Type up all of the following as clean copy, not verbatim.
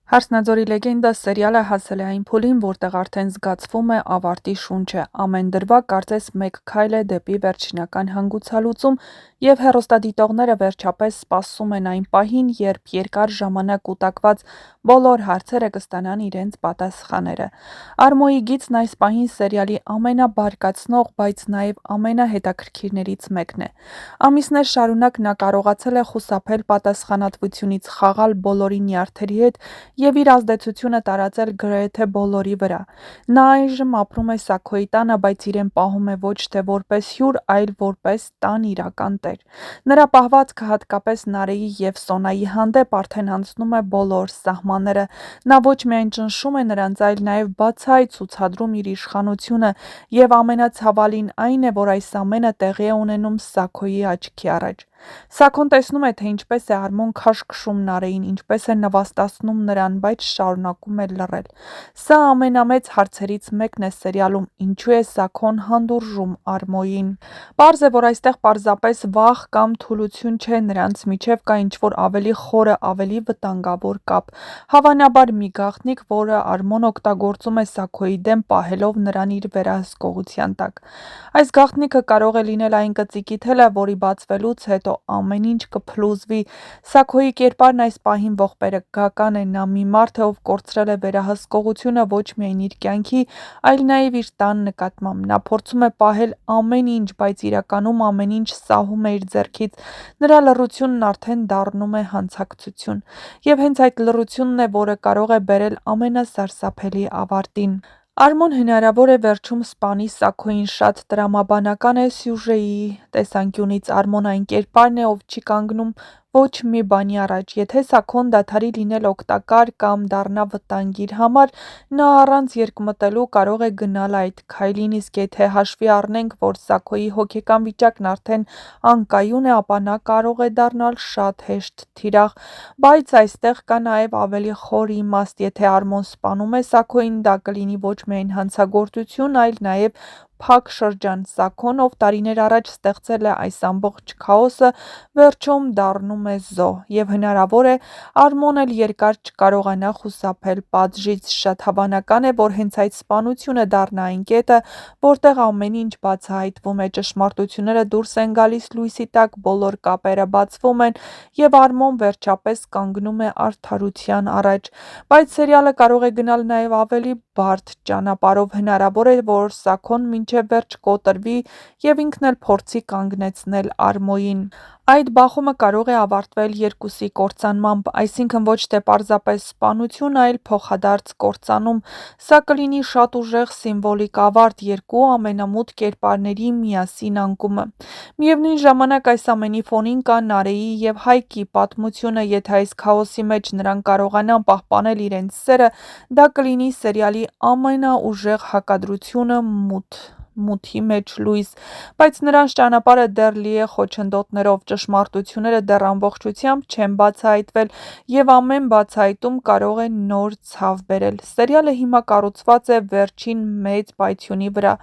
Հարսնաձորի լեգենդա սերիալը հասել է այն փուլին, որտեղ արդեն զգացվում է ավարտի շունչը, ամեն դրվագ կարծես մեկ քայլ է դեպի վերջնական հանգուցալուծում, և հեռուստադիտողները վերջապես սպասում են այն պահին, երբ երկար ժամանակ կուտակված բոլոր հարցերը կստանան իրենց պատասխանները։ Արմոյի գիծն այս պահին սերիալի ամենաբարկացնող, բայց նաև ամենահետաքրքիրներից մեկն է։ Ամիսներ շարունակ նա կարողացել է խուսափել պատասխանատվությունից, խաղալ բոլորի նյարդերի հետ և իր ազդեցությունը տարածել գրեթե բոլորի վրա։ Նա այժմ ապրում է Սաքոյի տանը, բայց իրեն պահում է ոչ թե որպես հյուր, այլ որպես տան իրական տեր։ Նրա պահվածքը, հատկապես Նարեի և Սոնայի հանդեպ, արդեն անցնում է բոլոր սահմանները։ Նա ոչ միայն ճնշում է նրանց, այլ նաև բացահայտ ցուցադրում իր իշխանությունը, և ամենացավալին այն է, որ այս ամենը տեղի է ունենում Սաքոյի աչքի առաջ։ Սաքոն տեսնում է, թե ինչպես է Արմոն քաշքշում Նարեին, ինչպես է նվաստացնում նրան, բայց շարունակում է լռել։ Սա ամենամեծ հարցերից մեկն է սերիալում՝ ինչու է Սաքոն հանդուրժում Արմոյին։ Պարզ է, որ այստեղ պարզապես վախ կամ թուլություն չէ, նրանց միջև կա ինչ-որ ավելի խորը, ավելի վտանգավոր կապ։ Հավանաբար մի գաղտնիք, որը Արմոն օգտագործում է Սաքոյի դեմ, պահելով նրան իր վերահսկողության տակ։ Այս գաղտնիքը կարող է լինել այն կծիկի թելը, որի բացվելուց հետո ամեն ինչ կփլուզվի։ Սաքոյի կերպարն այս պահին ողբերգական է։ Նա մի մարդ է, ով կորցրել է վերահսկողությունը ոչ միայն իր կյանքի, այլ նաև իր տան նկատմամբ։ Նա փորձում է պահել ամեն ինչ, բայց իրականում ամեն ինչ սահում է իր ձեռքից։ Նրա լռությունն արդեն դառնում է հանցակցություն։ Եվ հենց այդ լռությունն է, որը կարող է բերել ամենասարսափելի ավարտին։ Արմոն հնարավոր է վերջում սպանի Սաքոյին։ Շատ տրամաբանական է սյուժեի տեսանկյունից։ Արմոն այն կերպարն է, ով չի կանգնում ոչ մի բանի առաջ։ Եթե Սաքոն դադարի լինել օգտակար կամ դառնա վտանգ իր համար, նա առանց երկմտելու կարող է գնալ այդ քայլին, իսկ եթե հաշվի առնենք, որ Սաքոյի հոգեկան վիճակն արդեն անկայուն է, ապա նա կարող է դառնալ շատ հեշտ թիրախ։ Բայց այստեղ կա նաև ավելի խոր իմաստ։ Եթե Արմոն սպանում է Սաքոյին, դա կլինի ոչ միայն հանցագործություն, այլ նաև փակ շրջան։ Սաքոն, ով տարիներ առաջ ստեղծել է այս ամբողջ քաոսը, վերջում դառնում է զոհ։ Եվ հնարավոր է Արմոն էլ երկար չկարողանա խուսափել պատժից։ Շատ հավանական է, որ հենց այդ սպանությունը դառնա այն կետը, որտեղ ամեն ինչ բացահայտվում է, ճշմարտությունները դուրս են գալիս լույսի տակ, բոլոր կապերը բացվում են, և Արմոն վերջապես կանգնում է արդարության առաջ։ Բայց սերիալը կարող է գնալ նաև ավելի բարդ ճանապարհով։ Հնարավոր է, որ Սաքոն մինչև վերջ կոտրվի և ինքն էլ փորձի կանգնեցնել Արմոյին։ Այդ բախումը կարող է ավարտվել երկուսի կործանմամբ, այսինքն ոչ թե պարզապես սպանություն, այլ փոխադարձ կործանում։ Սա կլինի շատ ուժեղ սիմվոլիկ ավարտ՝ երկու ամենամութ կերպարների միասին անկումը։ Միևնույն ժամանակ այս ամենի ֆոնին կա Նարեի և Հայկի պատմությունը։ Եթե այս քաոսի մեջ նրանք կարողանան պահպանել իրենց սերը, դա կլինի սերիալի ամենաուժեղ հակադրությունը մութի մեջ լույս։ Բայց նրանց ճանապարհը դեռ լի է խոչընդոտներով։ Ճշմարտությունները դեռ ամբողջությամբ չեն բացահայտվել, և ամեն բացահայտում կարող է նոր ցավ բերել։ Սերիալը հիմա կառուցված է վերջին մեծ պայթյունի վրա՝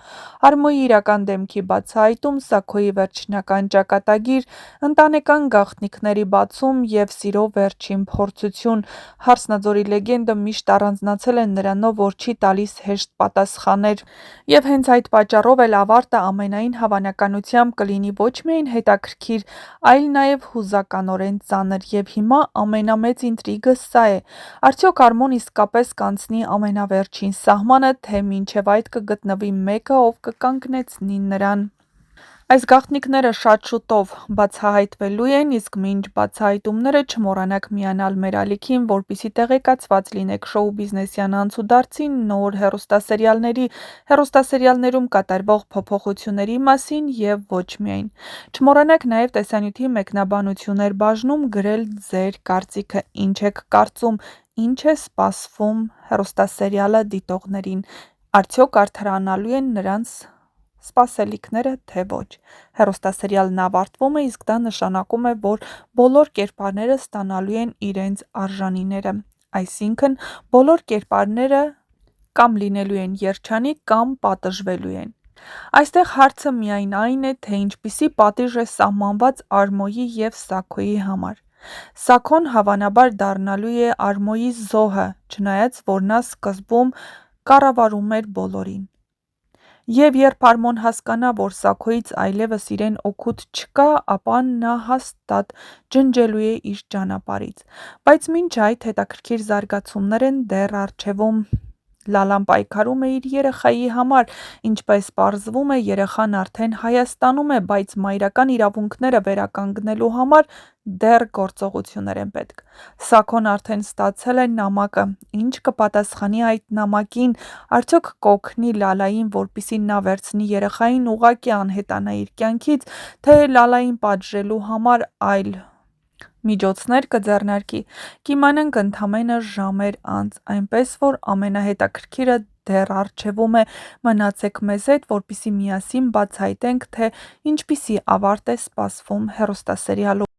Արմոյի իրական դեմքի բացահայտում, Սաքոյի վերջնական ճակատագիր, ընտանեկան գաղտնիքների բացում և սիրո վերջին փորձություն։ Հարսնաձորի լեգենդը միշտ առանձնացել է նրանով, որ չի տալիս հեշտ պատասխաններ։ Եվ հենց այդ պատճառով էլ ավարտը ամենայն հավանականությամբ կլինի ոչ միայն հետաքրքիր, այլ նաև հուզականորեն ծանր։ Եվ հիմա ամենամեծ ինտրիգը սա է. արդյոք Արմոն իսկապես կանցնի ամենավերջին սահմանը, թե մինչև այդ կգտնվի մեկը, ով կկանգնեցնի նրան։ Այս գաղտնիքները շատ շուտով բացահայտվելու են, իսկ մինչ բացահայտումները չմոռանաք միանալ մեր ալիքին, որպեսզի տեղեկացված լինեք շոու-բիզնեսյան անցուդարձի, նոր հեռուստասերիալներում կատարվող փոփոխությունների մասին և ոչ միայն։ Չմոռանաք նաև տեսանյութի մեկնաբանություններ բաժնում գրել ձեր կարծիքը, ինչ եք կարծում, ինչ է սպասվում հեռուստասերիալը դիտողներին, արդյոք արդարանալու են նրանց սպասելիքները, թե ոչ։ Հեռուստասերիալն ավարտվում է, իսկ դա նշանակում է, որ բոլոր կերպարները ստանալու են իրենց արժանիները։ Այսինքն՝ բոլոր կերպարները կամ լինելու են երջանիկ, կամ պատժվելու են։ Այստեղ հարցը միայն այն է, թե ինչպիսի պատիժ է սահմանված Արմոյի և Սաքոյի համար։ Սաքոն հավանաբար դառնալու է Արմոյի զոհը, չնայած որ նա սկզբում կառավարում էր բոլորին։ Եվ երբ Արմոն հասկանա, որ Սաքոյից այլևս իրեն օգուտ չկա, ապա նա հաստատ ջնջելու է իր ճանապարհից։ Բայց մինչ այդ հետաքրքիր զարգացումներ են դեռ առջևում։ Լալան պայքարում է իր երեխայի համար, ինչպես պարզվում է, երեխան արդեն Հայաստանում է, բայց մայրական իրավունքները վերականգնելու համար դեռ գործողություններ են պետք։ Սաքոն արդեն ստացել է նամակը, ինչ կպատասխանի այդ նամակին, արդյոք կօգնի Լալային, որպեսզի նա վերցնի երեխային ուղղակի անհետանա իր կյանքից, թե Լալային պատժելու համար այլ միջոցներ կձեռնարկի։ Կիմանանք ընդամենը ժամեր անց, այնպես որ ամենահետաքրքիրը դեռ առջևում է։ Մնացեք մեզ հետ, որպեսզի միասին բացահայտենք, թե ինչպիսի ավարտ է սպասվում հեռուստասերիալում։